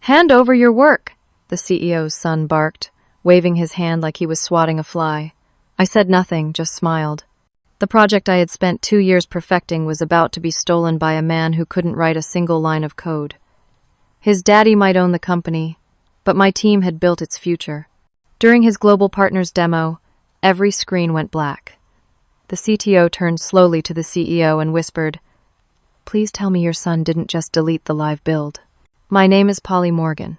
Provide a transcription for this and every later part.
"Hand over your work," the CEO's son barked, waving his hand like he was swatting a fly. I said nothing, just smiled. The project I had spent 2 years perfecting was about to be stolen by a man who couldn't write a single line of code. His daddy might own the company, but my team had built its future. During his Global Partners demo, every screen went black. The CTO turned slowly to the CEO and whispered, "Please tell me your son didn't just delete the live build." My name is Polly Morgan.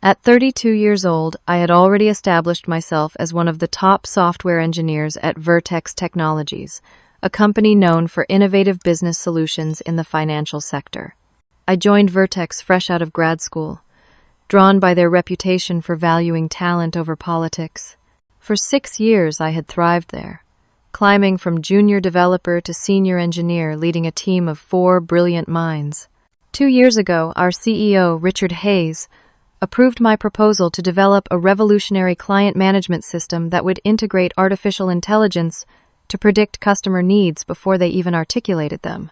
At 32 years old, I had already established myself as one of the top software engineers at Vertex Technologies, a company known for innovative business solutions in the financial sector. I joined Vertex fresh out of grad school, drawn by their reputation for valuing talent over politics. For 6 years, I had thrived there, climbing from junior developer to senior engineer, leading a team of 4 brilliant minds. 2 years ago, our CEO, Richard Hayes, approved my proposal to develop a revolutionary client management system that would integrate artificial intelligence to predict customer needs before they even articulated them.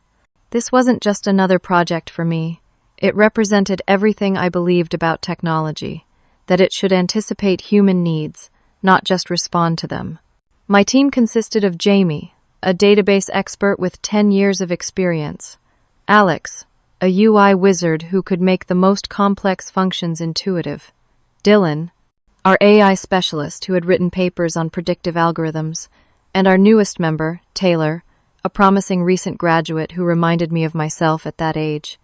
This wasn't just another project for me. It represented everything I believed about technology, that it should anticipate human needs, not just respond to them. My team consisted of Jamie, a database expert with 10 years of experience, Alex, a UI wizard who could make the most complex functions intuitive, Dylan, our AI specialist who had written papers on predictive algorithms, and our newest member, Taylor, a promising recent graduate who reminded me of myself at that age,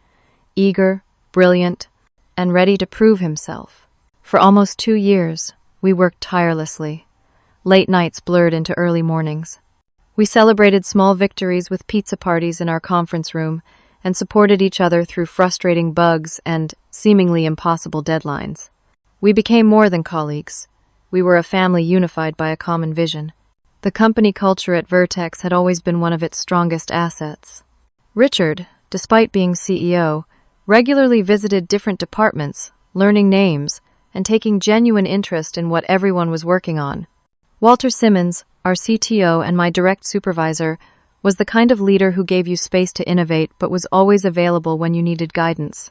eager, brilliant, and ready to prove himself. For almost 2 years, we worked tirelessly. Late nights blurred into early mornings. We celebrated small victories with pizza parties in our conference room and supported each other through frustrating bugs and seemingly impossible deadlines. We became more than colleagues. We were a family unified by a common vision. The company culture at Vertex had always been one of its strongest assets. Richard, despite being CEO, regularly visited different departments, learning names, and taking genuine interest in what everyone was working on. Walter Simmons, our CTO and my direct supervisor, was the kind of leader who gave you space to innovate but was always available when you needed guidance.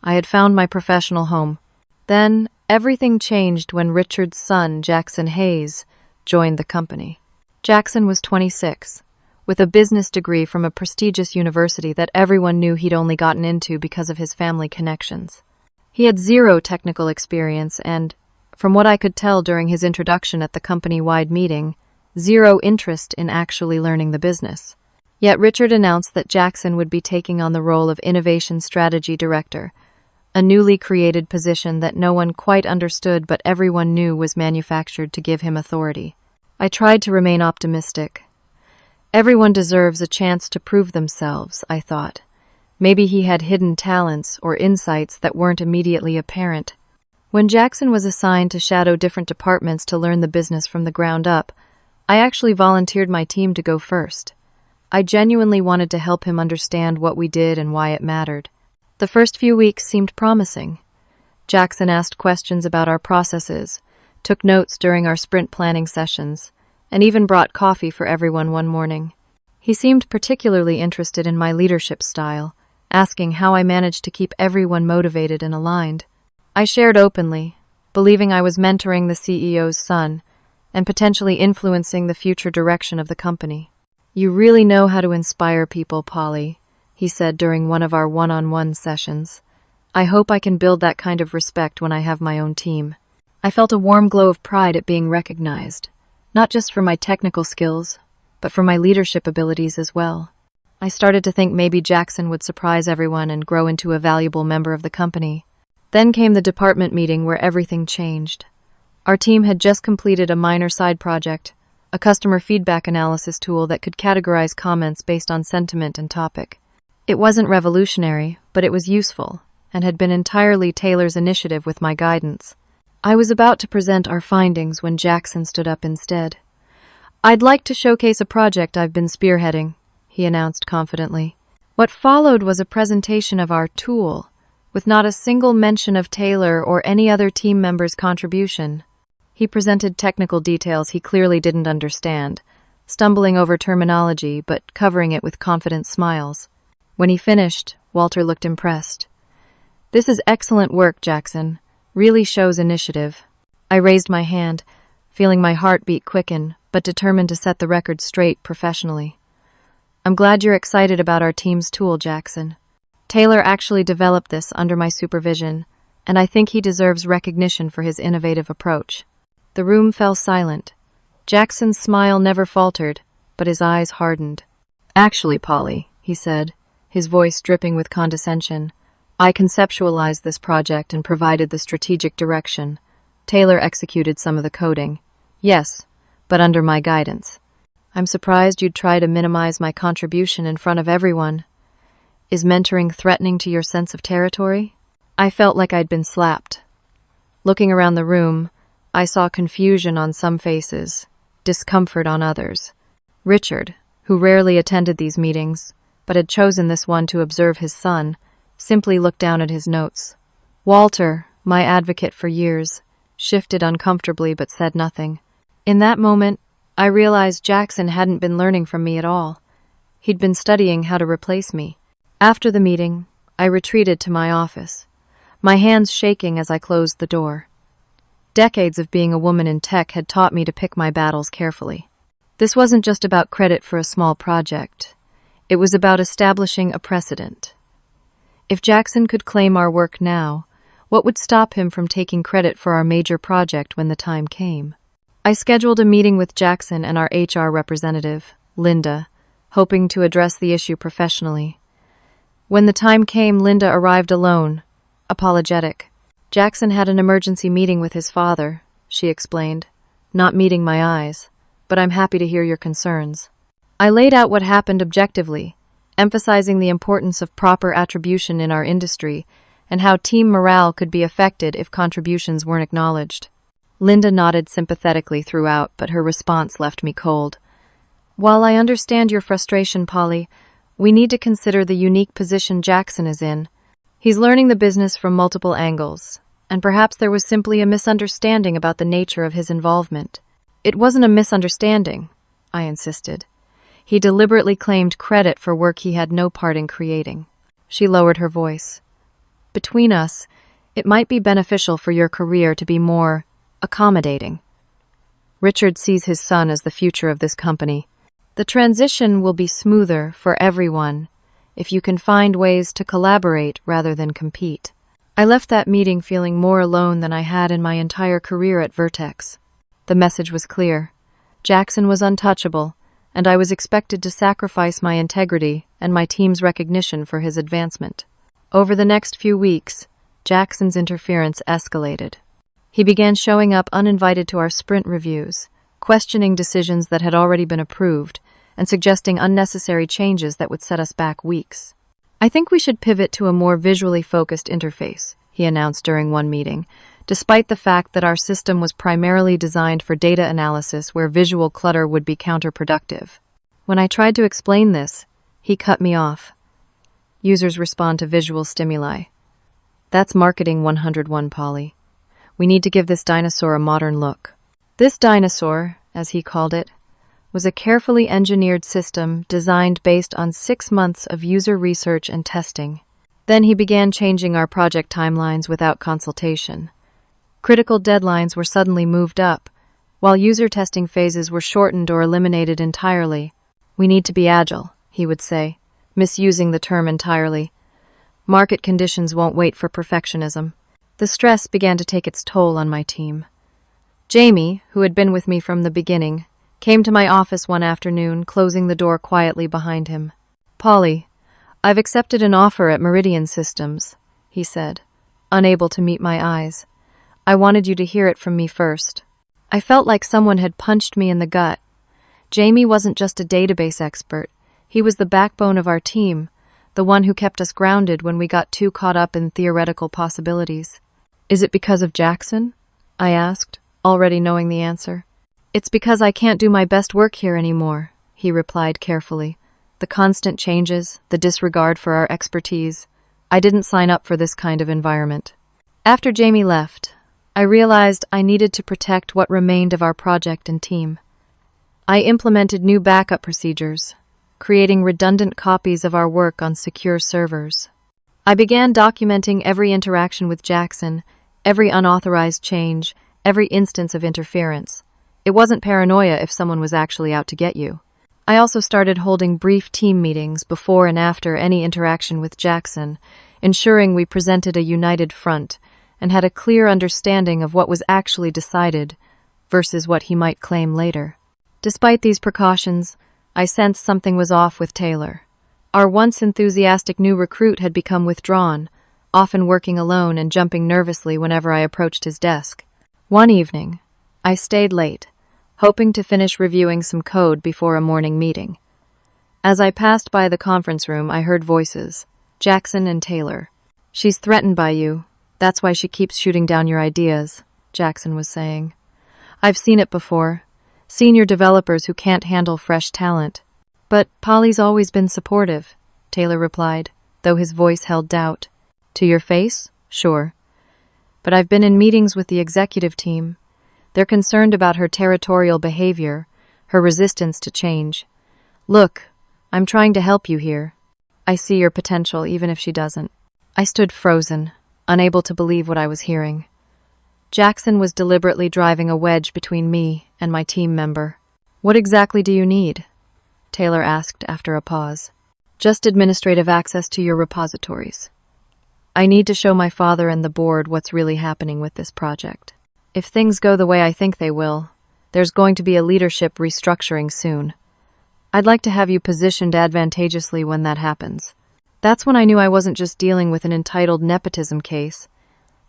I had found my professional home. Then, everything changed when Richard's son, Jackson Hayes, joined the company. Jackson was 26, with a business degree from a prestigious university that everyone knew he'd only gotten into because of his family connections. He had 0 technical experience and, from what I could tell during his introduction at the company-wide meeting, 0 interest in actually learning the business. Yet Richard announced that Jackson would be taking on the role of Innovation Strategy Director, a newly created position that no one quite understood but everyone knew was manufactured to give him authority. I tried to remain optimistic. Everyone deserves a chance to prove themselves, I thought. Maybe he had hidden talents or insights that weren't immediately apparent. When Jackson was assigned to shadow different departments to learn the business from the ground up, I actually volunteered my team to go first. I genuinely wanted to help him understand what we did and why it mattered. The first few weeks seemed promising. Jackson asked questions about our processes, took notes during our sprint planning sessions, and even brought coffee for everyone one morning. He seemed particularly interested in my leadership style, asking how I managed to keep everyone motivated and aligned. I shared openly, believing I was mentoring the CEO's son and potentially influencing the future direction of the company. "You really know how to inspire people, Polly," he said during one of our one-on-one sessions. "I hope I can build that kind of respect when I have my own team." I felt a warm glow of pride at being recognized, not just for my technical skills, but for my leadership abilities as well. I started to think maybe Jackson would surprise everyone and grow into a valuable member of the company. Then came the department meeting where everything changed. Our team had just completed a minor side project, a customer feedback analysis tool that could categorize comments based on sentiment and topic. It wasn't revolutionary, but it was useful, and had been entirely Taylor's initiative with my guidance. I was about to present our findings when Jackson stood up instead. "I'd like to showcase a project I've been spearheading," he announced confidently. What followed was a presentation of our tool, with not a single mention of Taylor or any other team member's contribution. He presented technical details he clearly didn't understand, stumbling over terminology but covering it with confident smiles. When he finished, Walter looked impressed. This is excellent work, Jackson. Really shows initiative. I raised my hand, feeling my heartbeat quicken, but determined to set the record straight professionally. I'm glad you're excited about our team's tool, Jackson. Taylor actually developed this under my supervision, and I think he deserves recognition for his innovative approach. The room fell silent. Jackson's smile never faltered, but his eyes hardened. Actually, Polly, he said, his voice dripping with condescension, I conceptualized this project and provided the strategic direction. Taylor executed some of the coding. Yes, but under my guidance. I'm surprised you'd try to minimize my contribution in front of everyone. Is mentoring threatening to your sense of territory? I felt like I'd been slapped. Looking around the room, I saw confusion on some faces, discomfort on others. Richard, who rarely attended these meetings, but had chosen this one to observe his son, simply looked down at his notes. Walter, my advocate for years, shifted uncomfortably but said nothing. In that moment, I realized Jackson hadn't been learning from me at all. He'd been studying how to replace me. After the meeting, I retreated to my office, my hands shaking as I closed the door. Decades of being a woman in tech had taught me to pick my battles carefully. This wasn't just about credit for a small project. It was about establishing a precedent. If Jackson could claim our work now, what would stop him from taking credit for our major project when the time came? I scheduled a meeting with Jackson and our HR representative, Linda, hoping to address the issue professionally. When the time came, Linda arrived alone, apologetic. Jackson had an emergency meeting with his father, she explained, not meeting my eyes, but I'm happy to hear your concerns. I laid out what happened objectively, emphasizing the importance of proper attribution in our industry and how team morale could be affected if contributions weren't acknowledged. Linda nodded sympathetically throughout, but her response left me cold. While I understand your frustration, Polly, we need to consider the unique position Jackson is in. He's learning the business from multiple angles, and perhaps there was simply a misunderstanding about the nature of his involvement. It wasn't a misunderstanding, I insisted. He deliberately claimed credit for work he had no part in creating. She lowered her voice. Between us, it might be beneficial for your career to be more accommodating. Richard sees his son as the future of this company. The transition will be smoother for everyone if you can find ways to collaborate rather than compete. I left that meeting feeling more alone than I had in my entire career at Vertex. The message was clear. Jackson was untouchable, and I was expected to sacrifice my integrity and my team's recognition for his advancement. Over the next few weeks, Jackson's interference escalated. He began showing up uninvited to our sprint reviews, questioning decisions that had already been approved, and suggesting unnecessary changes that would set us back weeks. I think we should pivot to a more visually focused interface, he announced during one meeting, despite the fact that our system was primarily designed for data analysis where visual clutter would be counterproductive. When I tried to explain this, he cut me off. Users respond to visual stimuli. That's marketing 101, Polly. We need to give this dinosaur a modern look. This dinosaur, as he called it, was a carefully engineered system designed based on 6 months of user research and testing. Then he began changing our project timelines without consultation. Critical deadlines were suddenly moved up, while user testing phases were shortened or eliminated entirely. We need to be agile, he would say, misusing the term entirely. Market conditions won't wait for perfectionism. The stress began to take its toll on my team. Jamie, who had been with me from the beginning, came to my office one afternoon, closing the door quietly behind him. Polly, I've accepted an offer at Meridian Systems, he said, unable to meet my eyes. I wanted you to hear it from me first. I felt like someone had punched me in the gut. Jamie wasn't just a database expert. He was the backbone of our team, the one who kept us grounded when we got too caught up in theoretical possibilities. Is it because of Jackson? I asked, already knowing the answer. It's because I can't do my best work here anymore, he replied carefully. The constant changes, the disregard for our expertise. I didn't sign up for this kind of environment. After Jamie left, I realized I needed to protect what remained of our project and team. I implemented new backup procedures, creating redundant copies of our work on secure servers. I began documenting every interaction with Jackson, every unauthorized change, every instance of interference. It wasn't paranoia if someone was actually out to get you. I also started holding brief team meetings before and after any interaction with Jackson, ensuring we presented a united front and had a clear understanding of what was actually decided versus what he might claim later. Despite these precautions, I sensed something was off with Taylor. Our once enthusiastic new recruit had become withdrawn, often working alone and jumping nervously whenever I approached his desk. One evening, I stayed late, hoping to finish reviewing some code before a morning meeting. As I passed by the conference room, I heard voices, Jackson and Taylor. "She's threatened by you. That's why she keeps shooting down your ideas," Jackson was saying. "I've seen it before. Senior developers who can't handle fresh talent." "But Polly's always been supportive," Taylor replied, though his voice held doubt. "To your face? Sure. But I've been in meetings with the executive team. They're concerned about her territorial behavior, her resistance to change. Look, I'm trying to help you here. I see your potential even if she doesn't." I stood frozen, unable to believe what I was hearing. Jackson was deliberately driving a wedge between me and my team member. "What exactly do you need?" Taylor asked after a pause. "Just administrative access to your repositories. I need to show my father and the board what's really happening with this project. If things go the way I think they will, there's going to be a leadership restructuring soon. I'd like to have you positioned advantageously when that happens." That's when I knew I wasn't just dealing with an entitled nepotism case.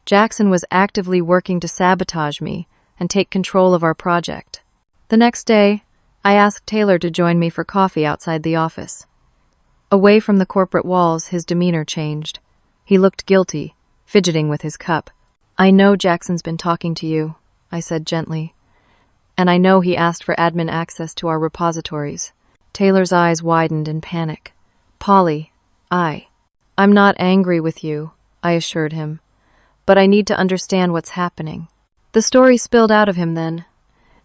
Jackson was actively working to sabotage me and take control of our project. The next day, I asked Taylor to join me for coffee outside the office. Away from the corporate walls, his demeanor changed. He looked guilty, fidgeting with his cup. "I know Jackson's been talking to you," I said gently. "And I know he asked for admin access to our repositories." Taylor's eyes widened in panic. "Polly, I'm not angry with you," I assured him. "But I need to understand what's happening." The story spilled out of him then.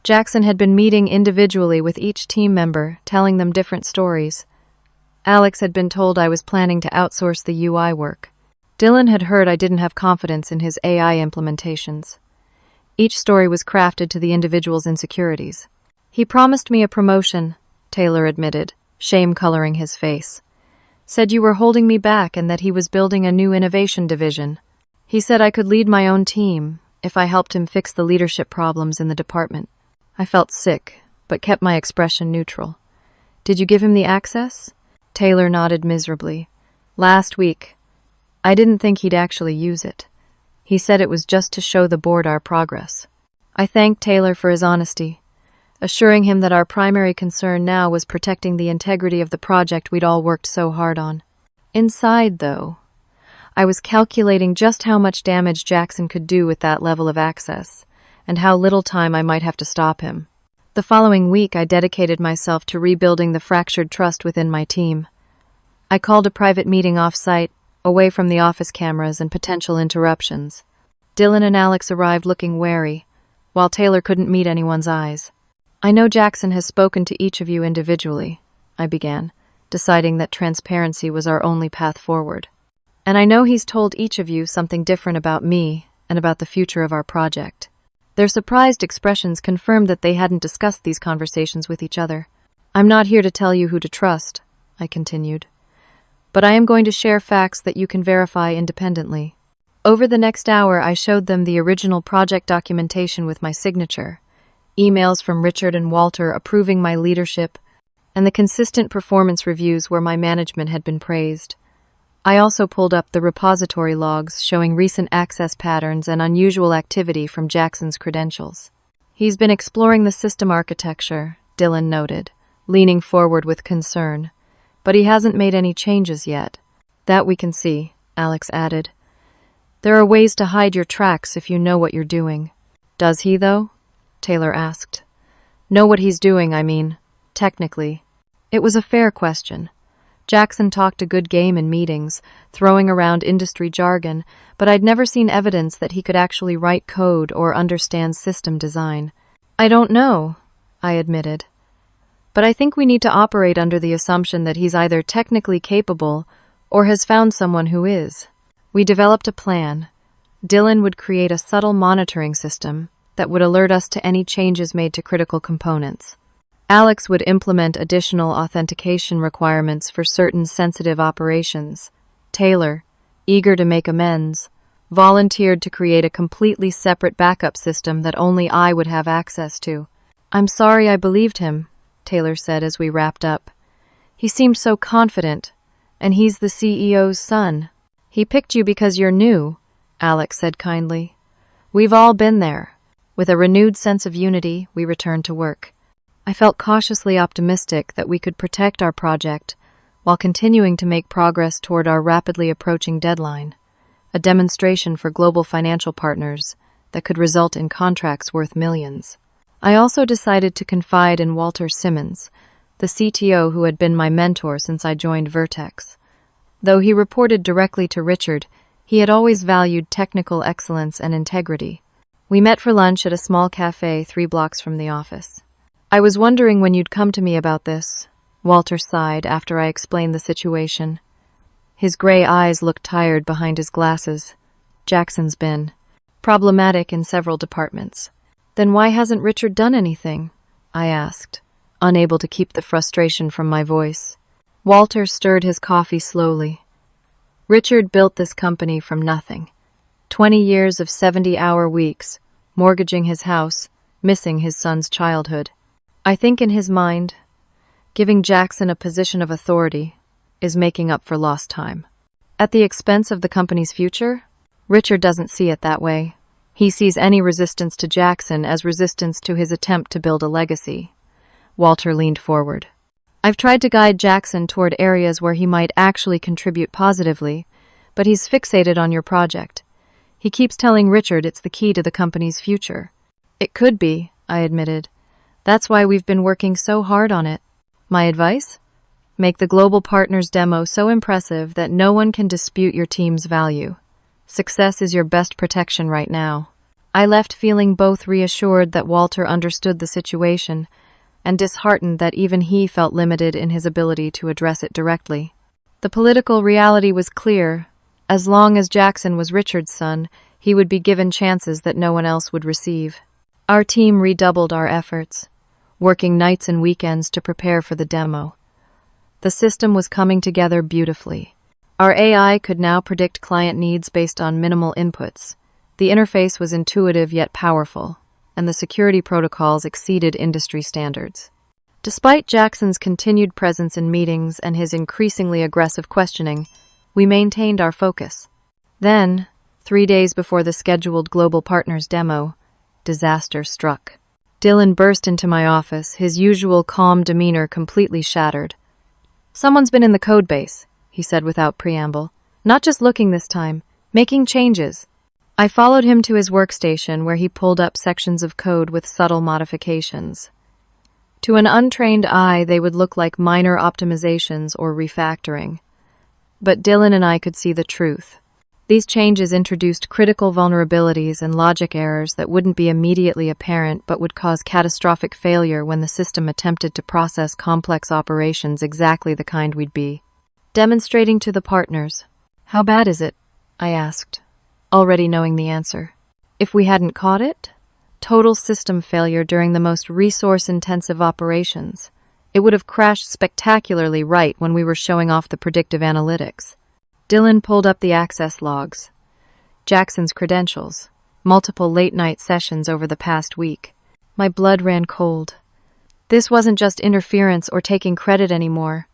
Jackson had been meeting individually with each team member, telling them different stories. Alex had been told I was planning to outsource the UI work. Dylan had heard I didn't have confidence in his AI implementations. Each story was crafted to the individual's insecurities. "He promised me a promotion," Taylor admitted, shame coloring his face. "Said you were holding me back and that he was building a new innovation division. He said I could lead my own team if I helped him fix the leadership problems in the department." I felt sick, but kept my expression neutral. "Did you give him the access?" Taylor nodded miserably. "Last week. I didn't think he'd actually use it. He said it was just to show the board our progress." I thanked Taylor for his honesty, assuring him that our primary concern now was protecting the integrity of the project we'd all worked so hard on. Inside, though, I was calculating just how much damage Jackson could do with that level of access, and how little time I might have to stop him. The following week, I dedicated myself to rebuilding the fractured trust within my team. I called a private meeting off-site, away from the office cameras and potential interruptions. Dylan and Alex arrived looking wary, while Taylor couldn't meet anyone's eyes. "I know Jackson has spoken to each of you individually," I began, deciding that transparency was our only path forward. "And I know he's told each of you something different about me and about the future of our project." Their surprised expressions confirmed that they hadn't discussed these conversations with each other. "I'm not here to tell you who to trust," I continued, "but I am going to share facts that you can verify independently." Over the next hour, I showed them the original project documentation with my signature, emails from Richard and Walter approving my leadership, and the consistent performance reviews where my management had been praised. I also pulled up the repository logs showing recent access patterns and unusual activity from Jackson's credentials. "He's been exploring the system architecture," Dylan noted, leaning forward with concern, "but he hasn't made any changes yet." "That we can see," Alex added. "There are ways to hide your tracks if you know what you're doing." "Does he, though?" Taylor asked. "Know what he's doing, I mean, technically." It was a fair question. Jackson talked a good game in meetings, throwing around industry jargon, but I'd never seen evidence that he could actually write code or understand system design. "I don't know," I admitted. "But I think we need to operate under the assumption that he's either technically capable or has found someone who is. We developed a plan. Dylan would create a subtle monitoring system that would alert us to any changes made to critical components. Alex would implement additional authentication requirements for certain sensitive operations. Taylor, eager to make amends, volunteered to create a completely separate backup system that only I would have access to. "I'm sorry I believed him," Taylor said as we wrapped up. "He seemed so confident, and he's the CEO's son." "He picked you because you're new," Alex said kindly. "We've all been there." With a renewed sense of unity, we returned to work. I felt cautiously optimistic that we could protect our project while continuing to make progress toward our rapidly approaching deadline, a demonstration for global financial partners that could result in contracts worth millions. I also decided to confide in Walter Simmons, the CTO who had been my mentor since I joined Vertex. Though he reported directly to Richard, he had always valued technical excellence and integrity. We met for lunch at a small cafe 3 blocks from the office. "I was wondering when you'd come to me about this," Walter sighed after I explained the situation. His gray eyes looked tired behind his glasses. "Jackson's been problematic in several departments." "Then why hasn't Richard done anything?" I asked, unable to keep the frustration from my voice. Walter stirred his coffee slowly. "Richard built this company from nothing. 20 years of 70-hour weeks, mortgaging his house, missing his son's childhood. I think in his mind, giving Jackson a position of authority is making up for lost time. At the expense of the company's future? Richard doesn't see it that way. He sees any resistance to Jackson as resistance to his attempt to build a legacy." Walter leaned forward. "I've tried to guide Jackson toward areas where he might actually contribute positively, but he's fixated on your project. He keeps telling Richard it's the key to the company's future." "It could be," I admitted. "That's why we've been working so hard on it." "My advice? Make the Global Partners demo so impressive that no one can dispute your team's value. Success is your best protection right now." I left feeling both reassured that Walter understood the situation and disheartened that even he felt limited in his ability to address it directly. The political reality was clear. As long as Jackson was Richard's son, he would be given chances that no one else would receive. Our team redoubled our efforts, working nights and weekends to prepare for the demo. The system was coming together beautifully. Our AI could now predict client needs based on minimal inputs. The interface was intuitive yet powerful, and the security protocols exceeded industry standards. Despite Jackson's continued presence in meetings and his increasingly aggressive questioning, we maintained our focus. Then, 3 days before the scheduled Global Partners demo, disaster struck. Dylan burst into my office, his usual calm demeanor completely shattered. "Someone's been in the code base," he said without preamble. "Not just looking this time, making changes." I followed him to his workstation where he pulled up sections of code with subtle modifications. To an untrained eye, they would look like minor optimizations or refactoring. But Dylan and I could see the truth. These changes introduced critical vulnerabilities and logic errors that wouldn't be immediately apparent but would cause catastrophic failure when the system attempted to process complex operations exactly the kind we'd be demonstrating to the partners. "How bad is it?" I asked, already knowing the answer. "If we hadn't caught it? Total system failure during the most resource-intensive operations. It would have crashed spectacularly right when we were showing off the predictive analytics." Dylan pulled up the access logs. Jackson's credentials, multiple late-night sessions over the past week. My blood ran cold. This wasn't just interference or taking credit anymore.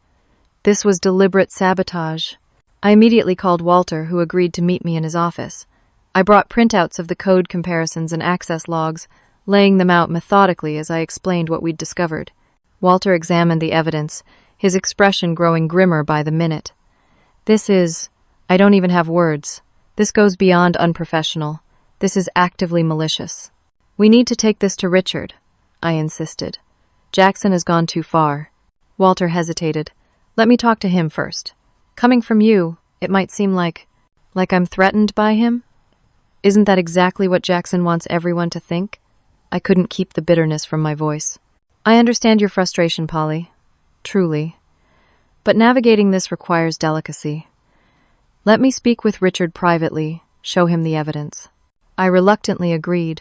This was deliberate sabotage. I immediately called Walter, who agreed to meet me in his office. I brought printouts of the code comparisons and access logs, laying them out methodically as I explained what we'd discovered. Walter examined the evidence, his expression growing grimmer by the minute. I don't even have words. This goes beyond unprofessional. This is actively malicious. We need to take this to Richard, I insisted. Jackson has gone too far. Walter hesitated. Let me talk to him first. Coming from you, it might seem like I'm threatened by him. Isn't that exactly what Jackson wants everyone to think? I couldn't keep the bitterness from my voice. I understand your frustration, Polly. Truly. But navigating this requires delicacy. Let me speak with Richard privately, show him the evidence. I reluctantly agreed,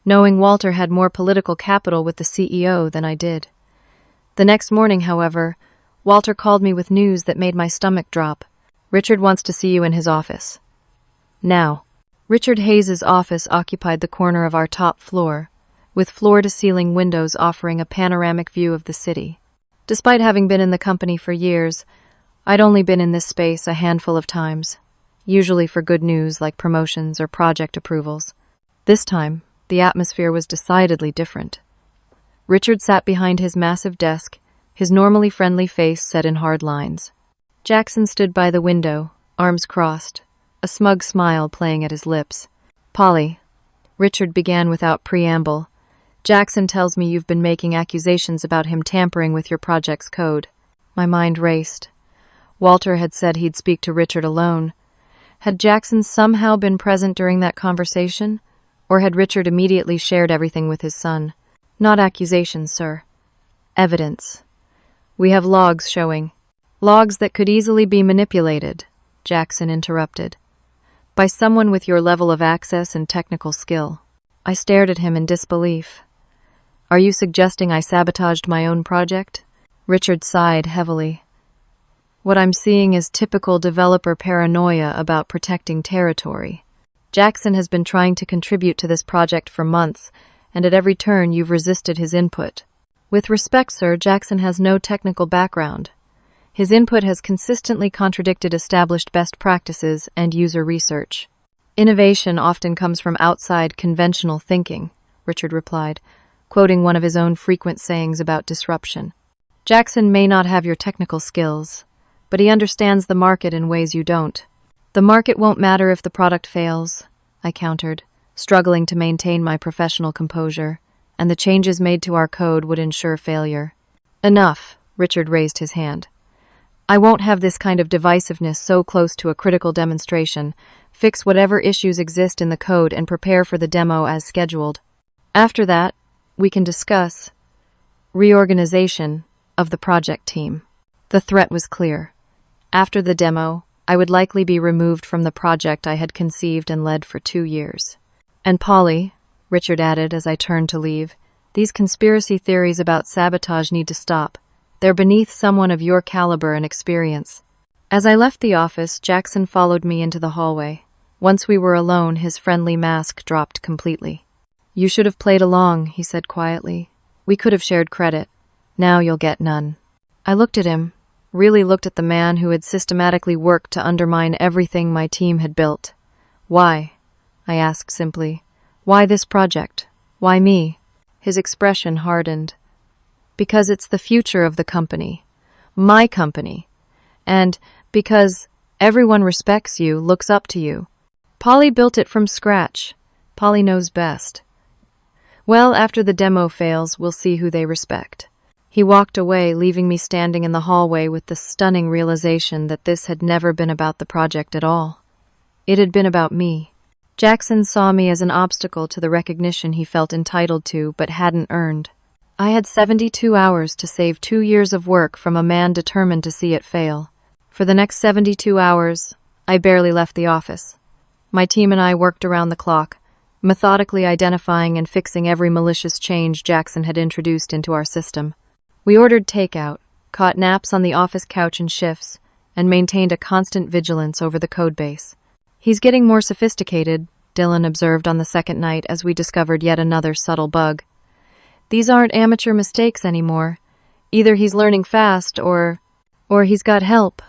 knowing Walter had more political capital with the CEO than I did. The next morning, however, Walter called me with news that made my stomach drop. Richard wants to see you in his office. Now. Richard Hayes's office occupied the corner of our top floor, with floor-to-ceiling windows offering a panoramic view of the city. Despite having been in the company for years, I'd only been in this space a handful of times, usually for good news like promotions or project approvals. This time, the atmosphere was decidedly different. Richard sat behind his massive desk, his normally friendly face set in hard lines. Jackson stood by the window, arms crossed, a smug smile playing at his lips. "Polly," Richard began without preamble, "Jackson tells me you've been making accusations about him tampering with your project's code." My mind raced. Walter had said he'd speak to Richard alone. Had Jackson somehow been present during that conversation, or had Richard immediately shared everything with his son? "Not accusations, sir. Evidence. We have logs showing." "Logs that could easily be manipulated," Jackson interrupted, "by someone with your level of access and technical skill." I stared at him in disbelief. "Are you suggesting I sabotaged my own project?" Richard sighed heavily. "What I'm seeing is typical developer paranoia about protecting territory. Jackson has been trying to contribute to this project for months, and at every turn you've resisted his input. With respect, sir, Jackson has no technical background. His input has consistently contradicted established best practices and user research. Innovation often comes from outside conventional thinking," Richard replied, quoting one of his own frequent sayings about disruption. "Jackson may not have your technical skills, but he understands the market in ways you don't." "The market won't matter if the product fails," I countered, struggling to maintain my professional composure, "and the changes made to our code would ensure failure." "Enough," Richard raised his hand. "I won't have this kind of divisiveness so close to a critical demonstration. Fix whatever issues exist in the code and prepare for the demo as scheduled. After that, we can discuss reorganization of the project team." The threat was clear. After the demo, I would likely be removed from the project I had conceived and led for 2 years. "And Polly," Richard added as I turned to leave, "these conspiracy theories about sabotage need to stop. They're beneath someone of your caliber and experience." As I left the office, Jackson followed me into the hallway. Once we were alone, his friendly mask dropped completely. "You should have played along," he said quietly. "We could have shared credit. Now you'll get none." I looked at him, really looked at the man who had systematically worked to undermine everything my team had built. "Why?" I asked simply. "Why this project? Why me?" His expression hardened. "Because it's the future of the company. My company. And because everyone respects you, looks up to you. Polly built it from scratch. Polly knows best. Well, after the demo fails, we'll see who they respect." He walked away, leaving me standing in the hallway with the stunning realization that this had never been about the project at all. It had been about me. Jackson saw me as an obstacle to the recognition he felt entitled to but hadn't earned. I had 72 hours to save 2 years of work from a man determined to see it fail. For the next 72 hours, I barely left the office. My team and I worked around the clock, methodically identifying and fixing every malicious change Jackson had introduced into our system. We ordered takeout, caught naps on the office couch in shifts, and maintained a constant vigilance over the codebase. "He's getting more sophisticated," Dylan observed on the second night as we discovered yet another subtle bug. "These aren't amateur mistakes anymore. Either he's learning fast or he's got help,"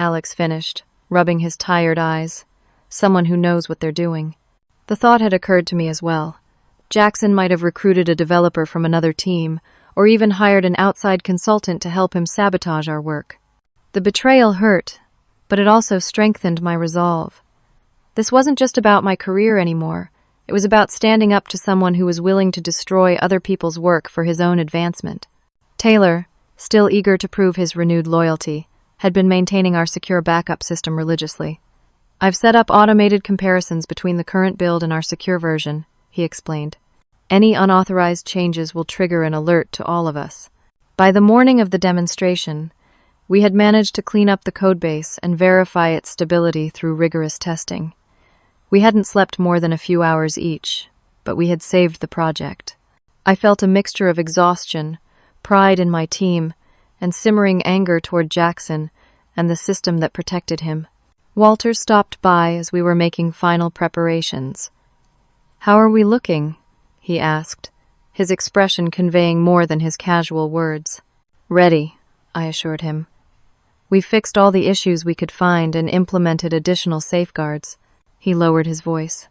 Alex finished, rubbing his tired eyes. "Someone who knows what they're doing." The thought had occurred to me as well. Jackson might have recruited a developer from another team, or even hired an outside consultant to help him sabotage our work. The betrayal hurt, but it also strengthened my resolve. This wasn't just about my career anymore. It was about standing up to someone who was willing to destroy other people's work for his own advancement. Taylor, still eager to prove his renewed loyalty, had been maintaining our secure backup system religiously. "I've set up automated comparisons between the current build and our secure version," he explained. "Any unauthorized changes will trigger an alert to all of us." By the morning of the demonstration, We had managed to clean up the codebase and verify its stability through rigorous testing. We hadn't slept more than a few hours each, but we had saved the project. I felt a mixture of exhaustion, pride in my team, and simmering anger toward Jackson and the system that protected him. Walter stopped by as we were making final preparations. "How are we looking?" he asked, his expression conveying more than his casual words. "Ready," I assured him. "We fixed all the issues we could find and implemented additional safeguards." He lowered his voice.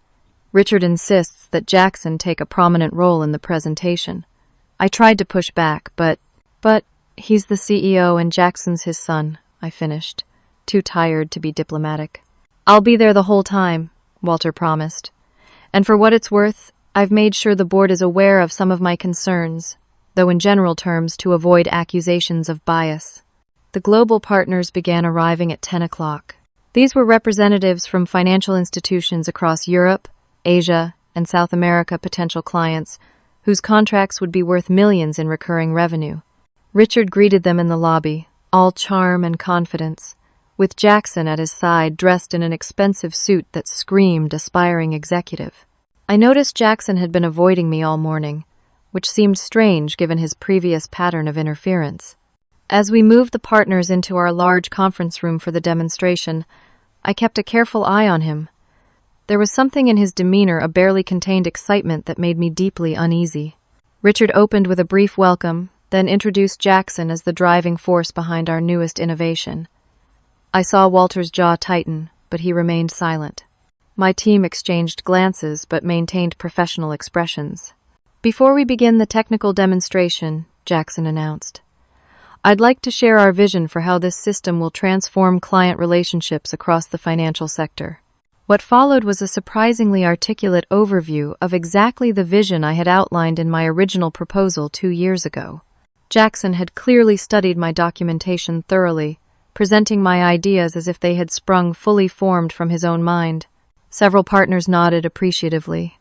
"Richard insists that Jackson take a prominent role in the presentation." I tried to push back, but he's the CEO and Jackson's his son, I finished, too tired to be diplomatic. "I'll be there the whole time," Walter promised. "And for what it's worth, I've made sure the board is aware of some of my concerns, though in general terms to avoid accusations of bias." The global partners began arriving at 10 o'clock. These were representatives from financial institutions across Europe, Asia, and South America, potential clients, whose contracts would be worth millions in recurring revenue. Richard greeted them in the lobby, all charm and confidence, with Jackson at his side dressed in an expensive suit that screamed aspiring executive. I noticed Jackson had been avoiding me all morning, which seemed strange given his previous pattern of interference. As we moved the partners into our large conference room for the demonstration, I kept a careful eye on him. There was something in his demeanor, a barely contained excitement that made me deeply uneasy. Richard opened with a brief welcome, then introduced Jackson as the driving force behind our newest innovation. I saw Walter's jaw tighten, but he remained silent. My team exchanged glances but maintained professional expressions. "Before we begin the technical demonstration," Jackson announced, "I'd like to share our vision for how this system will transform client relationships across the financial sector." What followed was a surprisingly articulate overview of exactly the vision I had outlined in my original proposal 2 years ago. Jackson had clearly studied my documentation thoroughly, presenting my ideas as if they had sprung fully formed from his own mind. Several partners nodded appreciatively.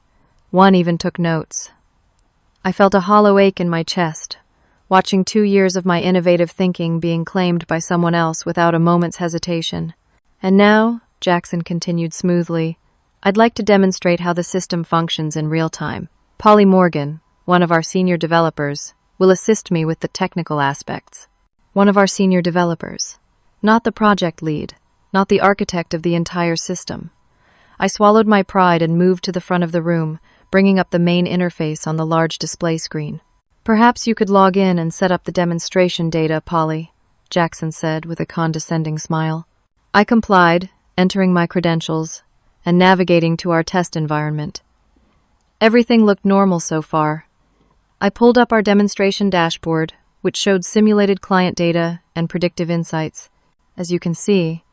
One even took notes. I felt a hollow ache in my chest, watching 2 years of my innovative thinking being claimed by someone else without a moment's hesitation. "And now," Jackson continued smoothly, "I'd like to demonstrate how the system functions in real time. Polly Morgan, one of our senior developers, will assist me with the technical aspects." One of our senior developers. Not the project lead, not the architect of the entire system. I swallowed my pride and moved to the front of the room, bringing up the main interface on the large display screen. "Perhaps you could log in and set up the demonstration data, Polly," Jackson said with a condescending smile. I complied, entering my credentials and navigating to our test environment. Everything looked normal so far. I pulled up our demonstration dashboard, which showed simulated client data and predictive insights. As you can see,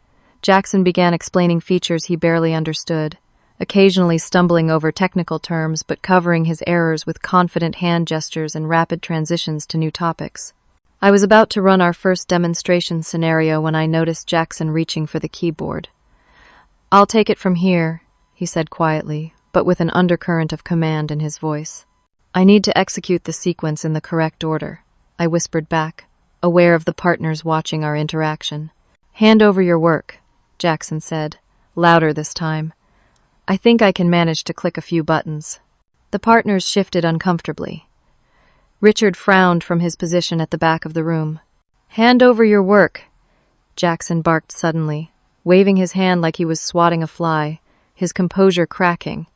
Jackson began explaining features he barely understood, occasionally stumbling over technical terms but covering his errors with confident hand gestures and rapid transitions to new topics. I was about to run our first demonstration scenario when I noticed Jackson reaching for the keyboard. "I'll take it from here," he said quietly, but with an undercurrent of command in his voice. "I need to execute the sequence in the correct order," I whispered back, aware of the partners watching our interaction. "Hand over your work," Jackson said, louder this time. "I think I can manage to click a few buttons." The partners shifted uncomfortably. Richard frowned from his position at the back of the room. "Hand over your work," Jackson barked suddenly, waving his hand like he was swatting a fly, his composure cracking.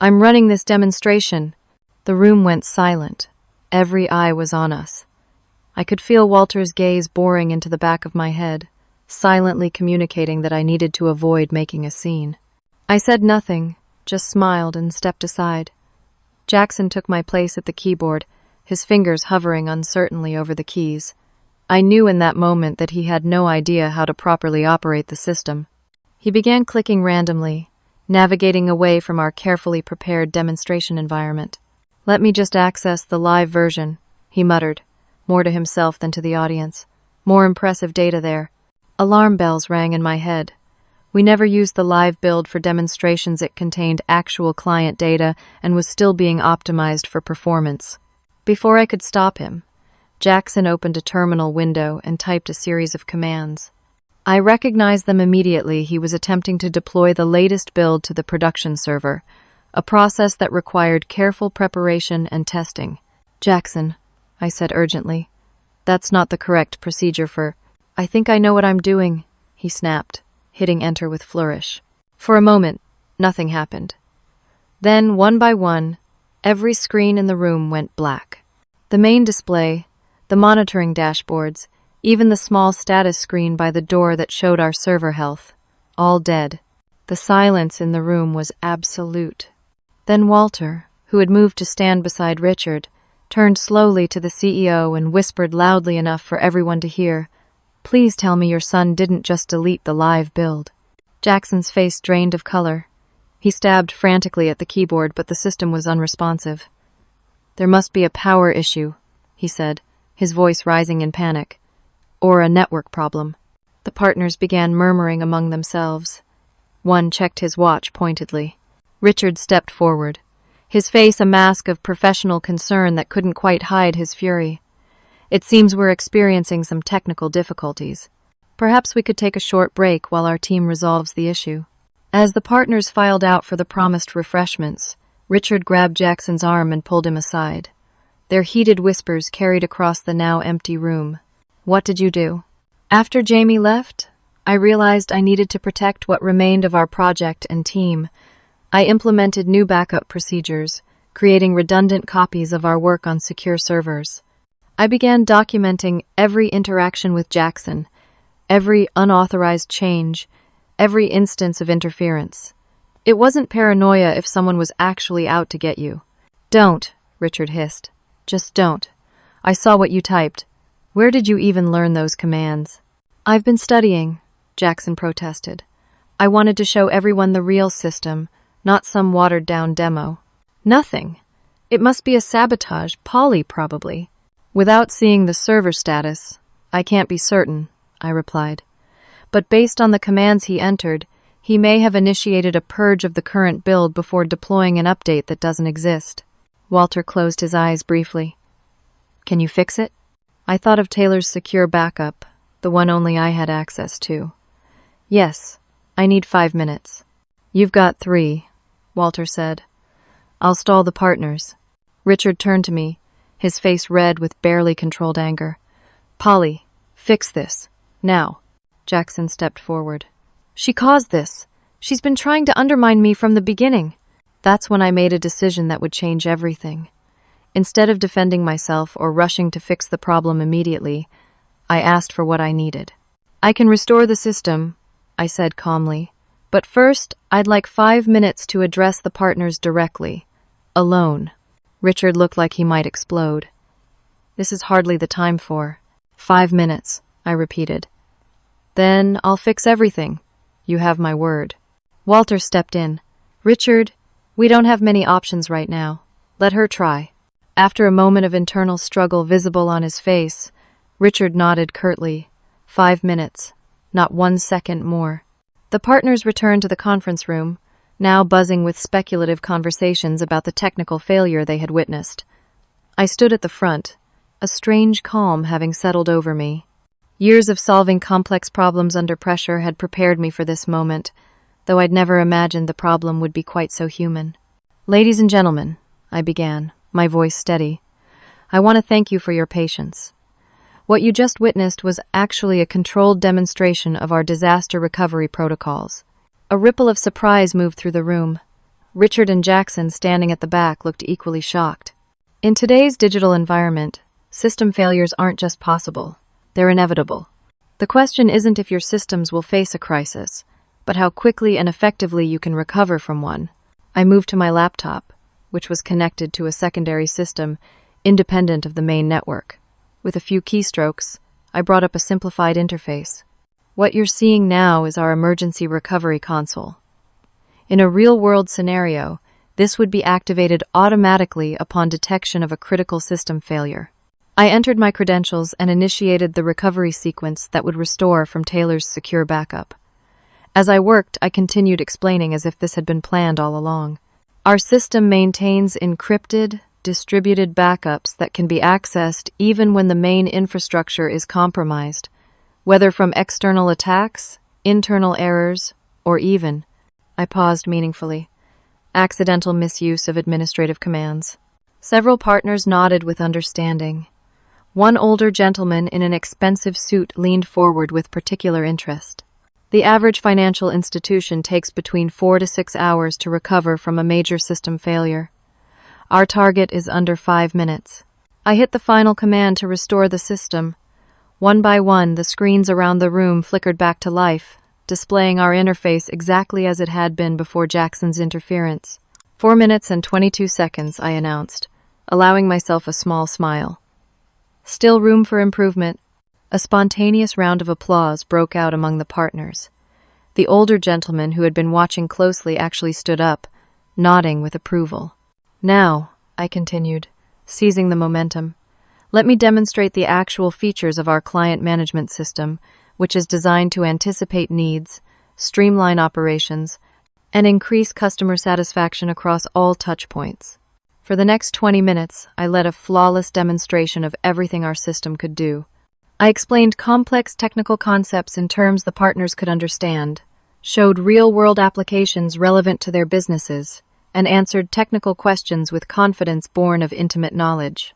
"I'm running this demonstration." The room went silent. Every eye was on us. I could feel Walter's gaze boring into the back of my head, silently communicating that I needed to avoid making a scene. I said nothing, just smiled and stepped aside. Jackson took my place at the keyboard, his fingers hovering uncertainly over the keys. I knew in that moment that he had no idea how to properly operate the system. He began clicking randomly, navigating away from our carefully prepared demonstration environment. "Let me just access the live version," he muttered, more to himself than to the audience. "More impressive data there." Alarm bells rang in my head. We never used the live build for demonstrations. It contained actual client data and was still being optimized for performance. Before I could stop him, Jackson opened a terminal window and typed a series of commands. I recognized them immediately. He was attempting to deploy the latest build to the production server, a process that required careful preparation and testing. Jackson, I said urgently, that's not the correct procedure for— I think I know what I'm doing, he snapped, hitting enter with flourish. For a moment, nothing happened. Then, one by one, every screen in the room went black. The main display, the monitoring dashboards, even the small status screen by the door that showed our server health, all dead. The silence in the room was absolute. Then Walter, who had moved to stand beside Richard, turned slowly to the CEO and whispered loudly enough for everyone to hear, "Please tell me your son didn't just delete the live build." Jackson's face drained of color. He stabbed frantically at the keyboard, but the system was unresponsive. "There must be a power issue," he said, his voice rising in panic. "Or a network problem." The partners began murmuring among themselves. One checked his watch pointedly. Richard stepped forward, his face a mask of professional concern that couldn't quite hide his fury. "It seems we're experiencing some technical difficulties. Perhaps we could take a short break while our team resolves the issue." As the partners filed out for the promised refreshments, Richard grabbed Jackson's arm and pulled him aside. Their heated whispers carried across the now empty room. "What did you do?" "After Jamie left, I realized I needed to protect what remained of our project and team. I implemented new backup procedures, creating redundant copies of our work on secure servers. I began documenting every interaction with Jackson, every unauthorized change, every instance of interference. It wasn't paranoia if someone was actually out to get you." "Don't," Richard hissed. "Just don't. I saw what you typed. Where did you even learn those commands?" "I've been studying," Jackson protested. "I wanted to show everyone the real system, not some watered-down demo." "Nothing. It must be a sabotage, Polly probably." "Without seeing the server status, I can't be certain," I replied. "But based on the commands he entered, he may have initiated a purge of the current build before deploying an update that doesn't exist." Walter closed his eyes briefly. "Can you fix it?" I thought of Taylor's secure backup, the one only I had access to. "Yes, I need 5 minutes." "You've got 3, Walter said. "I'll stall the partners." Richard turned to me, his face red with barely controlled anger. "Polly, fix this. Now." Jackson stepped forward. "She caused this. She's been trying to undermine me from the beginning." That's when I made a decision that would change everything. Instead of defending myself or rushing to fix the problem immediately, I asked for what I needed. "I can restore the system," I said calmly. "But first, I'd like 5 minutes to address the partners directly. Alone." Richard looked like he might explode. "This is hardly the time for—" "5 minutes," I repeated. "Then I'll fix everything. You have my word." Walter stepped in. "Richard, we don't have many options right now. Let her try." After a moment of internal struggle visible on his face, Richard nodded curtly. 5 minutes. Not 1 second more. The partners returned to the conference room, now buzzing with speculative conversations about the technical failure they had witnessed. I stood at the front, a strange calm having settled over me. Years of solving complex problems under pressure had prepared me for this moment, though I'd never imagined the problem would be quite so human. "Ladies and gentlemen," I began, my voice steady, "I want to thank you for your patience. What you just witnessed was actually a controlled demonstration of our disaster recovery protocols." A ripple of surprise moved through the room. Richard and Jackson, standing at the back, looked equally shocked. In today's digital environment, system failures aren't just possible, they're inevitable. The question isn't if your systems will face a crisis, but how quickly and effectively you can recover from one. I moved to my laptop, which was connected to a secondary system independent of the main network. With a few keystrokes, I brought up a simplified interface. What you're seeing now is our emergency recovery console. In a real-world scenario, this would be activated automatically upon detection of a critical system failure. I entered my credentials and initiated the recovery sequence that would restore from Taylor's secure backup. As I worked, I continued explaining as if this had been planned all along. Our system maintains encrypted, distributed backups that can be accessed even when the main infrastructure is compromised, whether from external attacks, internal errors, or even, I paused meaningfully, accidental misuse of administrative commands. Several partners nodded with understanding. One older gentleman in an expensive suit leaned forward with particular interest. The average financial institution takes between 4 to 6 hours to recover from a major system failure. Our target is under 5 minutes. I hit the final command to restore the system. One by one, the screens around the room flickered back to life, displaying our interface exactly as it had been before Jackson's interference. 4 minutes and 22 seconds, I announced, allowing myself a small smile. Still room for improvement. A spontaneous round of applause broke out among the partners. The older gentleman who had been watching closely actually stood up, nodding with approval. Now, I continued, seizing the momentum, let me demonstrate the actual features of our client management system, which is designed to anticipate needs, streamline operations, and increase customer satisfaction across all touchpoints. For the next 20 minutes, I led a flawless demonstration of everything our system could do. I explained complex technical concepts in terms the partners could understand, showed real-world applications relevant to their businesses, and answered technical questions with confidence born of intimate knowledge.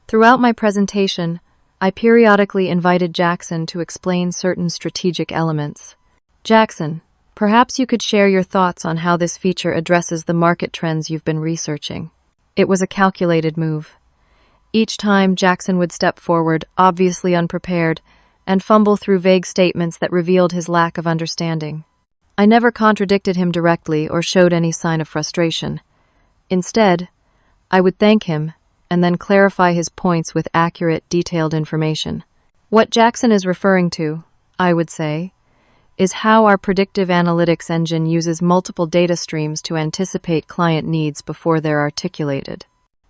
Throughout my presentation, I periodically invited Jackson to explain certain strategic elements. Jackson, perhaps you could share your thoughts on how this feature addresses the market trends you've been researching. It was a calculated move. Each time, Jackson would step forward, obviously unprepared, and fumble through vague statements that revealed his lack of understanding. I never contradicted him directly or showed any sign of frustration. Instead, I would thank him and then clarify his points with accurate, detailed information. What Jackson is referring to, I would say, is how our predictive analytics engine uses multiple data streams to anticipate client needs before they're articulated.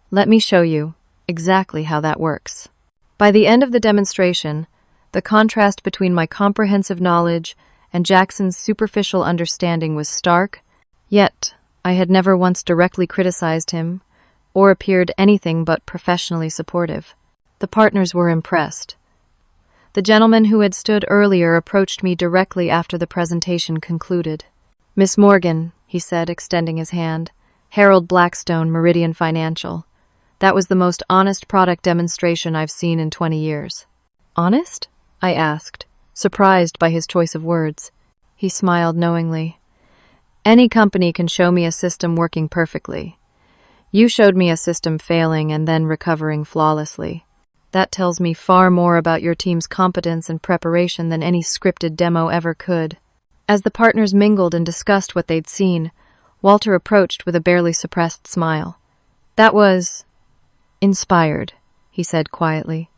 Let me show you exactly how that works. By the end of the demonstration, the contrast between my comprehensive knowledge and Jackson's superficial understanding was stark, yet I had never once directly criticized him or appeared anything but professionally supportive. The partners were impressed. The gentleman who had stood earlier approached me directly after the presentation concluded. "Miss Morgan," he said, extending his hand, "Harold Blackstone, Meridian Financial. That was the most honest product demonstration I've seen in 20 years. Honest? I asked, surprised by his choice of words. He smiled knowingly. Any company can show me a system working perfectly. You showed me a system failing and then recovering flawlessly. That tells me far more about your team's competence and preparation than any scripted demo ever could." As the partners mingled and discussed what they'd seen, Walter approached with a barely suppressed smile. "That was inspired," he said quietly.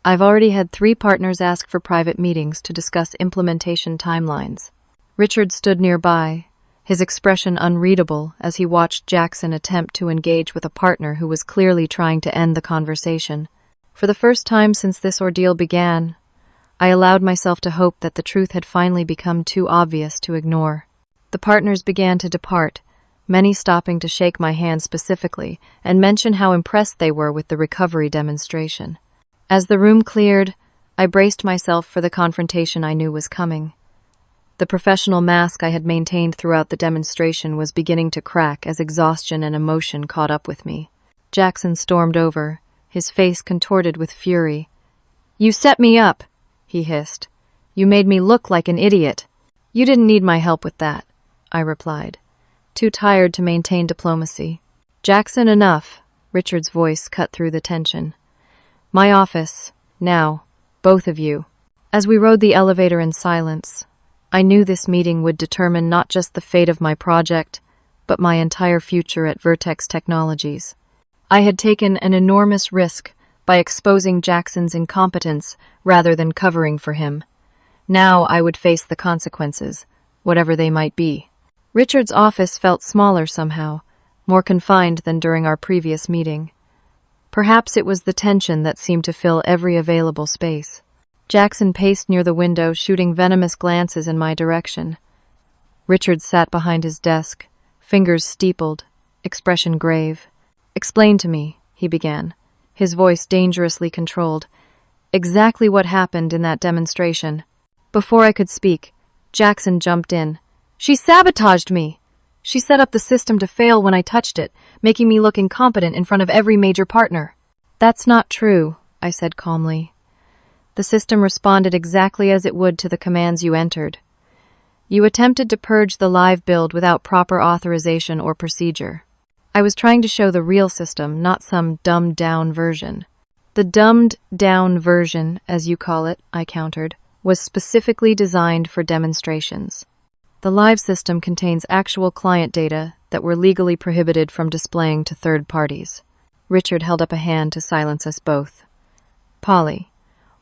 "I've already had 3 partners ask for private meetings to discuss implementation timelines." Richard stood nearby, his expression unreadable as he watched Jackson attempt to engage with a partner who was clearly trying to end the conversation. For the first time since this ordeal began, I allowed myself to hope that the truth had finally become too obvious to ignore. The partners began to depart, many stopping to shake my hand specifically and mention how impressed they were with the recovery demonstration. As the room cleared, I braced myself for the confrontation I knew was coming. The professional mask I had maintained throughout the demonstration was beginning to crack as exhaustion and emotion caught up with me. Jackson stormed over, his face contorted with fury. "You set me up," he hissed. "You made me look like an idiot." "You didn't need my help with that," I replied, too tired to maintain diplomacy. "Jackson, enough," Richard's voice cut through the tension. "My office, now, both of you." As we rode the elevator in silence, I knew this meeting would determine not just the fate of my project, but my entire future at Vertex Technologies. I had taken an enormous risk by exposing Jackson's incompetence rather than covering for him. Now I would face the consequences, whatever they might be. Richard's office felt smaller somehow, more confined than during our previous meeting. Perhaps it was the tension that seemed to fill every available space. Jackson paced near the window, shooting venomous glances in my direction. Richard sat behind his desk, fingers steepled, expression grave. "Explain to me," he began, his voice dangerously controlled. Exactly what happened in that demonstration. Before I could speak, Jackson jumped in. She sabotaged me! She set up the system to fail when I touched it, making me look incompetent in front of every major partner. That's not true, I said calmly. The system responded exactly as it would to the commands you entered. You attempted to purge the live build without proper authorization or procedure. I was trying to show the real system, not some dumbed-down version. The dumbed-down version, as you call it, I countered, was specifically designed for demonstrations. The live system contains actual client data that were legally prohibited from displaying to third parties. Richard held up a hand to silence us both. Polly,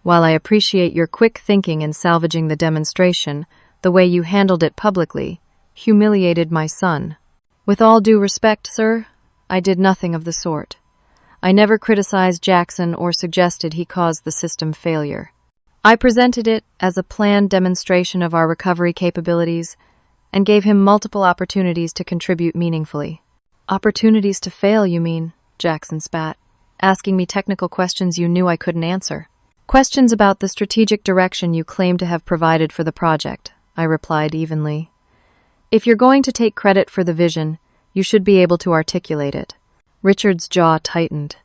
while I appreciate your quick thinking in salvaging the demonstration, the way you handled it publicly humiliated my son. With all due respect, sir, I did nothing of the sort. I never criticized Jackson or suggested he caused the system failure. I presented it as a planned demonstration of our recovery capabilities and gave him multiple opportunities to contribute meaningfully. Opportunities to fail, you mean? Jackson spat, asking me technical questions you knew I couldn't answer. Questions about the strategic direction you claim to have provided for the project, I replied evenly. If you're going to take credit for the vision, you should be able to articulate it. Richard's jaw tightened.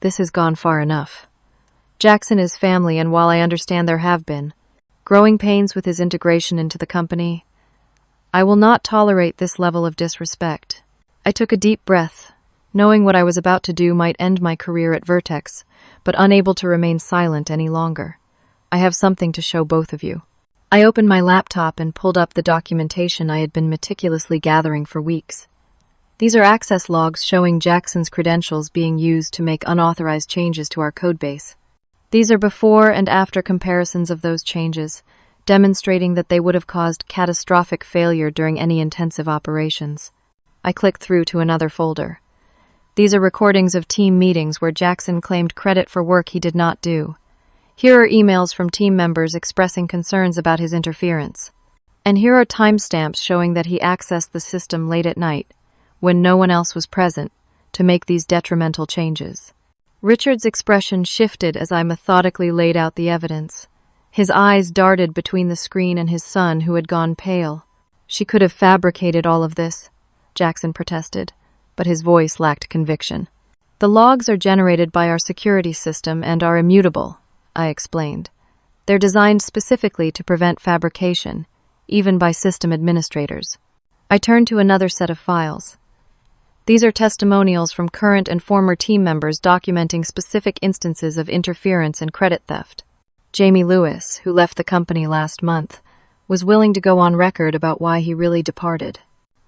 This has gone far enough. Jackson is family, and while I understand there have been growing pains with his integration into the company, I will not tolerate this level of disrespect. I took a deep breath, knowing what I was about to do might end my career at Vertex, but unable to remain silent any longer. I have something to show both of you. I opened my laptop and pulled up the documentation I had been meticulously gathering for weeks. These are access logs showing Jackson's credentials being used to make unauthorized changes to our codebase. These are before and after comparisons of those changes, demonstrating that they would have caused catastrophic failure during any intensive operations. I clicked through to another folder. These are recordings of team meetings where Jackson claimed credit for work he did not do. Here are emails from team members expressing concerns about his interference. And here are timestamps showing that he accessed the system late at night, when no one else was present, to make these detrimental changes. Richard's expression shifted as I methodically laid out the evidence. His eyes darted between the screen and his son, who had gone pale. She could have fabricated all of this, Jackson protested, but his voice lacked conviction. The logs are generated by our security system and are immutable, I explained. They're designed specifically to prevent fabrication, even by system administrators. I turned to another set of files. These are testimonials from current and former team members documenting specific instances of interference and credit theft. Jamie Lewis, who left the company last month, was willing to go on record about why he really departed.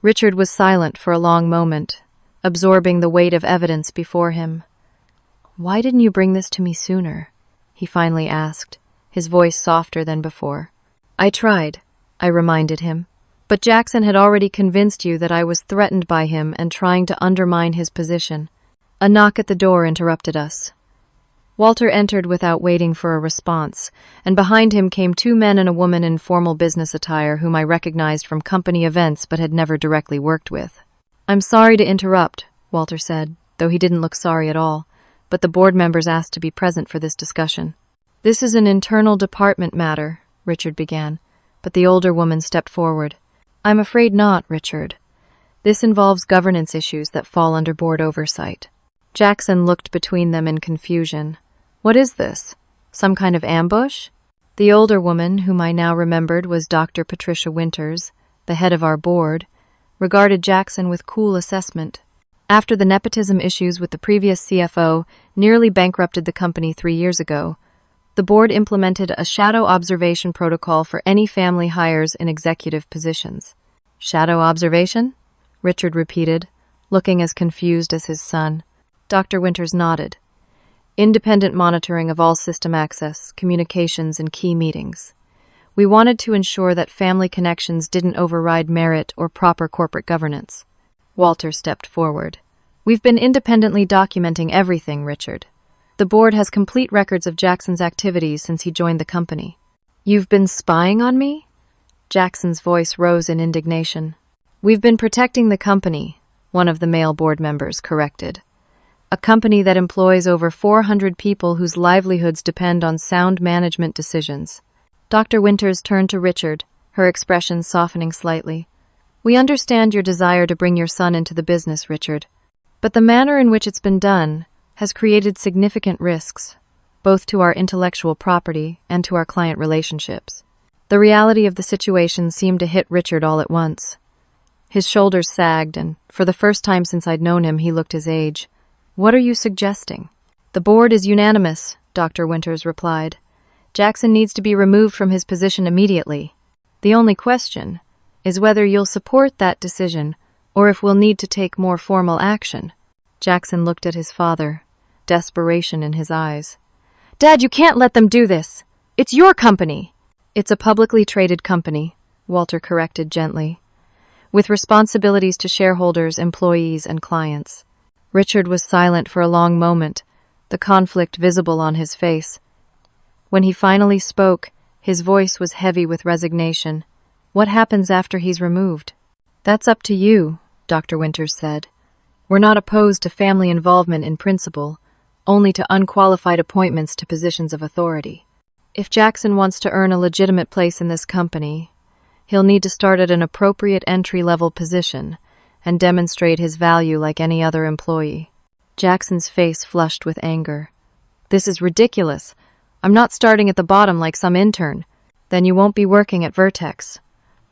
Richard was silent for a long moment, absorbing the weight of evidence before him. "Why didn't you bring this to me sooner?" he finally asked, his voice softer than before. "I tried," I reminded him. But Jackson had already convinced you that I was threatened by him and trying to undermine his position. A knock at the door interrupted us. Walter entered without waiting for a response, and behind him came two men and a woman in formal business attire whom I recognized from company events but had never directly worked with. "I'm sorry to interrupt," Walter said, though he didn't look sorry at all, but the board members asked to be present for this discussion. "This is an internal department matter," Richard began, but the older woman stepped forward. "I'm afraid not, Richard. This involves governance issues that fall under board oversight." Jackson looked between them in confusion. "What is this? Some kind of ambush?" The older woman, whom I now remembered was Dr. Patricia Winters, the head of our board, regarded Jackson with cool assessment. After the nepotism issues with the previous CFO nearly bankrupted the company 3 years ago, the board implemented a shadow observation protocol for any family hires in executive positions. "Shadow observation?" Richard repeated, looking as confused as his son. Dr. Winters nodded. "Independent monitoring of all system access, communications, and key meetings. We wanted to ensure that family connections didn't override merit or proper corporate governance." Walter stepped forward. "We've been independently documenting everything, Richard. The board has complete records of Jackson's activities since he joined the company." "You've been spying on me?" Jackson's voice rose in indignation. "We've been protecting the company," one of the male board members corrected. a company that employs over 400 people whose livelihoods depend on sound management decisions. Dr. Winters turned to Richard, her expression softening slightly. We understand your desire to bring your son into the business, Richard, but the manner in which it's been done has created significant risks, both to our intellectual property and to our client relationships. The reality of the situation seemed to hit Richard all at once. His shoulders sagged, and for the first time since I'd known him, he looked his age. What are you suggesting? The board is unanimous, Dr. Winters replied. Jackson needs to be removed from his position immediately. The only question is whether you'll support that decision or if we'll need to take more formal action. Jackson looked at his father, desperation in his eyes. Dad, you can't let them do this. It's your company. It's a publicly traded company, Walter corrected gently, with responsibilities to shareholders, employees, and clients. Richard was silent for a long moment, the conflict visible on his face. When he finally spoke, his voice was heavy with resignation. What happens after he's removed? That's up to you, Dr. Winters said. We're not opposed to family involvement in principle, only to unqualified appointments to positions of authority. If Jackson wants to earn a legitimate place in this company, he'll need to start at an appropriate entry-level position and demonstrate his value like any other employee. Jackson's face flushed with anger. This is ridiculous. I'm not starting at the bottom like some intern. Then you won't be working at Vertex,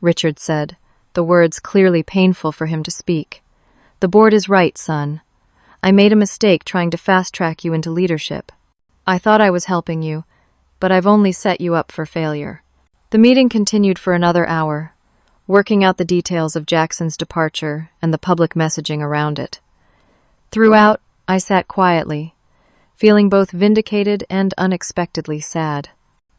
Richard said, the words clearly painful for him to speak. The board is right, son. I made a mistake trying to fast-track you into leadership. I thought I was helping you, but I've only set you up for failure. The meeting continued for another hour, working out the details of Jackson's departure and the public messaging around it. Throughout, I sat quietly, feeling both vindicated and unexpectedly sad.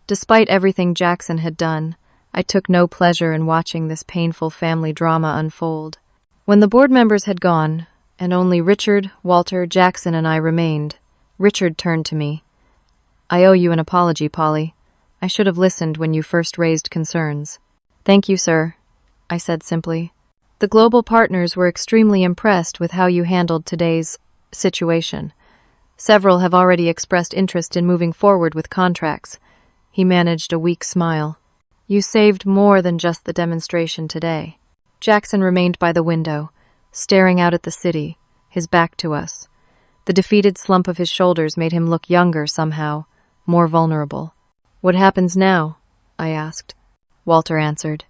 Despite everything Jackson had done, I took no pleasure in watching this painful family drama unfold. When the board members had gone, and only Richard, Walter, Jackson, and I remained, Richard turned to me. I owe you an apology, Polly. I should have listened when you first raised concerns. Thank you, sir, I said simply. The global partners were extremely impressed with how you handled today's situation. Several have already expressed interest in moving forward with contracts. He managed a weak smile. You saved more than just the demonstration today. Jackson remained by the window, staring out at the city, his back to us. The defeated slump of his shoulders made him look younger somehow, more vulnerable. What happens now? I asked. Walter answered.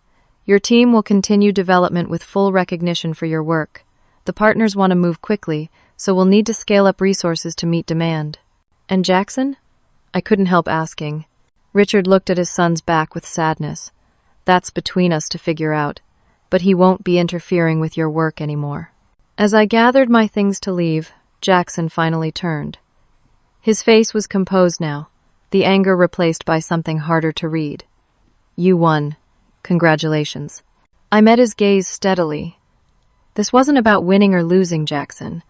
Your team will continue development with full recognition for your work. The partners want to move quickly, so we'll need to scale up resources to meet demand. And Jackson? I couldn't help asking. Richard looked at his son's back with sadness. That's between us to figure out, but he won't be interfering with your work anymore. As I gathered my things to leave, Jackson finally turned. His face was composed now, the anger replaced by something harder to read. You won. Congratulations. I met his gaze steadily. This wasn't about winning or losing, Jackson.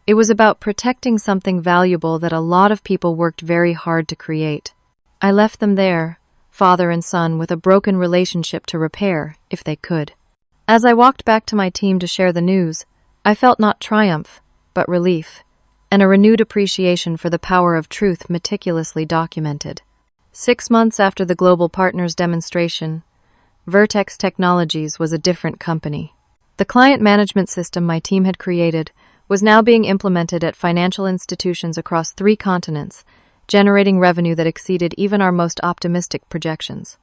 It was about protecting something valuable that a lot of people worked very hard to create. I left them there, father and son, with a broken relationship to repair, if they could. As I walked back to my team to share the news, I felt not triumph, but relief, and a renewed appreciation for the power of truth meticulously documented. 6 months after the Global Partners demonstration, Vertex Technologies was a different company. The client management system my team had created was now being implemented at financial institutions across 3 continents, generating revenue that exceeded even our most optimistic projections.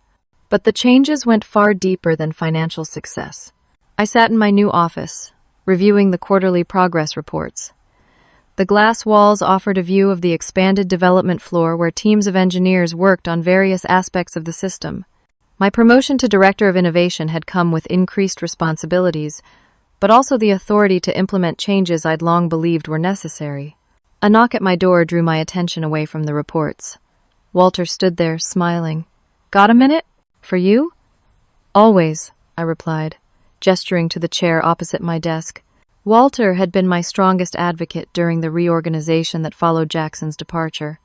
But the changes went far deeper than financial success. I sat in my new office, reviewing the quarterly progress reports. The glass walls offered a view of the expanded development floor where teams of engineers worked on various aspects of the system. My promotion to Director of Innovation had come with increased responsibilities, but also the authority to implement changes I'd long believed were necessary. A knock at my door drew my attention away from the reports. Walter stood there, smiling. Got a minute? For you? Always, I replied, gesturing to the chair opposite my desk. Walter had been my strongest advocate during the reorganization that followed Jackson's departure.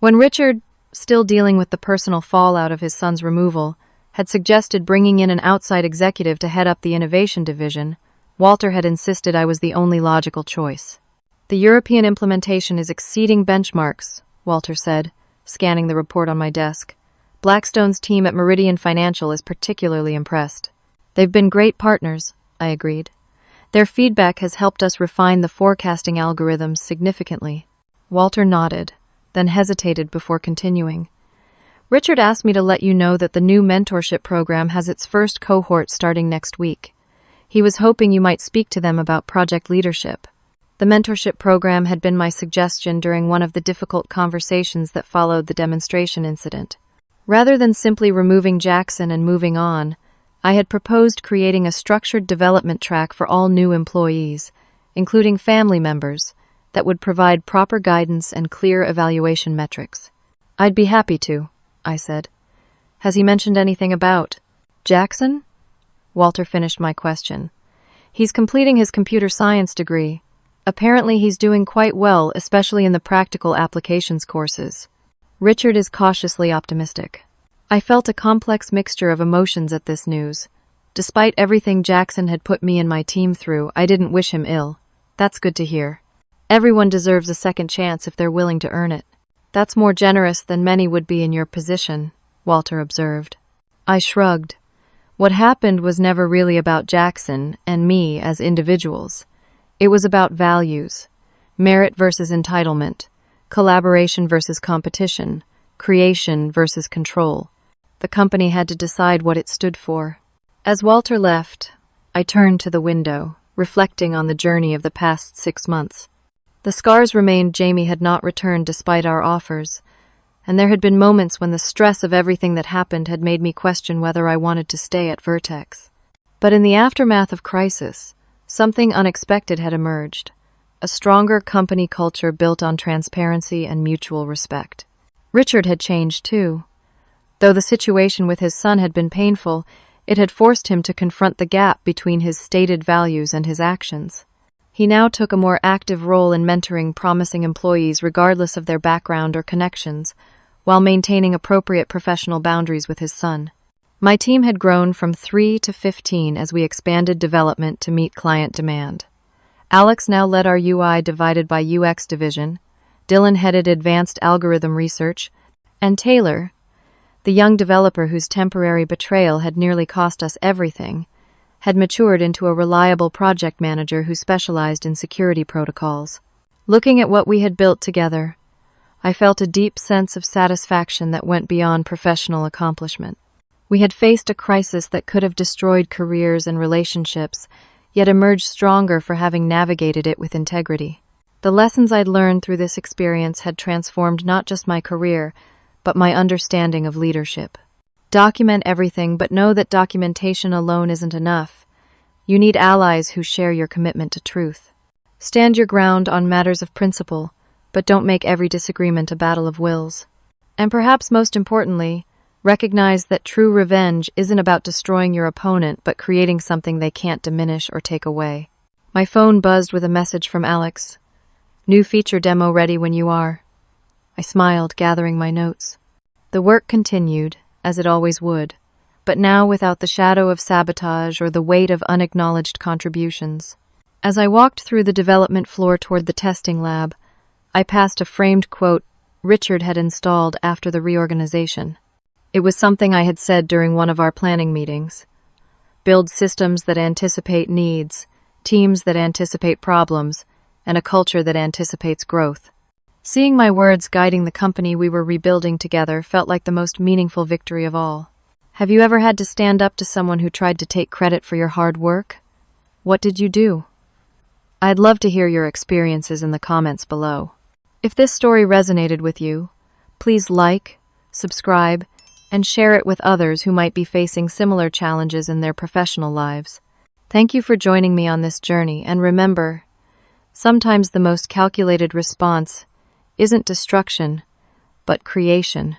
When Richard, still dealing with the personal fallout of his son's removal, had suggested bringing in an outside executive to head up the innovation division, Walter had insisted I was the only logical choice. The European implementation is exceeding benchmarks, Walter said, scanning the report on my desk. Blackstone's team at Meridian Financial is particularly impressed. They've been great partners, I agreed. Their feedback has helped us refine the forecasting algorithms significantly. Walter nodded, then hesitated before continuing. Richard asked me to let you know that the new mentorship program has its first cohort starting next week. He was hoping you might speak to them about project leadership. The mentorship program had been my suggestion during one of the difficult conversations that followed the demonstration incident. Rather than simply removing Jackson and moving on, I had proposed creating a structured development track for all new employees, including family members, that would provide proper guidance and clear evaluation metrics. I'd be happy to, I said. Has he mentioned anything about Jackson? Walter finished my question. He's completing his computer science degree. Apparently he's doing quite well, especially in the practical applications courses. Richard is cautiously optimistic. I felt a complex mixture of emotions at this news. Despite everything Jackson had put me and my team through, I didn't wish him ill. That's good to hear. Everyone deserves a second chance if they're willing to earn it. That's more generous than many would be in your position, Walter observed. I shrugged. What happened was never really about Jackson and me as individuals. It was about values, merit versus entitlement, collaboration versus competition, creation versus control. The company had to decide what it stood for. As Walter left, I turned to the window, reflecting on the journey of the past 6 months. The scars remained. Jamie had not returned despite our offers, and there had been moments when the stress of everything that happened had made me question whether I wanted to stay at Vertex. But in the aftermath of crisis, something unexpected had emerged, a stronger company culture built on transparency and mutual respect. Richard had changed too. Though the situation with his son had been painful, it had forced him to confront the gap between his stated values and his actions. He now took a more active role in mentoring promising employees regardless of their background or connections, while maintaining appropriate professional boundaries with his son. My team had grown from 3 to 15 as we expanded development to meet client demand. Alex now led our UI divided by UX division, Dylan headed advanced algorithm research, and Taylor, the young developer whose temporary betrayal had nearly cost us everything, had matured into a reliable project manager who specialized in security protocols. Looking at what we had built together, I felt a deep sense of satisfaction that went beyond professional accomplishment. We had faced a crisis that could have destroyed careers and relationships, yet emerged stronger for having navigated it with integrity. The lessons I'd learned through this experience had transformed not just my career, but my understanding of leadership. Document everything, but know that documentation alone isn't enough. You need allies who share your commitment to truth. Stand your ground on matters of principle, but don't make every disagreement a battle of wills. And perhaps most importantly, recognize that true revenge isn't about destroying your opponent, but creating something they can't diminish or take away. My phone buzzed with a message from Alex. New feature demo ready when you are. I smiled, gathering my notes. The work continued, as it always would, but now without the shadow of sabotage or the weight of unacknowledged contributions. As I walked through the development floor toward the testing lab, I passed a framed quote Richard had installed after the reorganization. It was something I had said during one of our planning meetings. Build systems that anticipate needs, teams that anticipate problems, and a culture that anticipates growth. Seeing my words guiding the company we were rebuilding together felt like the most meaningful victory of all. Have you ever had to stand up to someone who tried to take credit for your hard work? What did you do? I'd love to hear your experiences in the comments below. If this story resonated with you, please like, subscribe, and share it with others who might be facing similar challenges in their professional lives. Thank you for joining me on this journey, and remember, sometimes the most calculated response isn't destruction, but creation.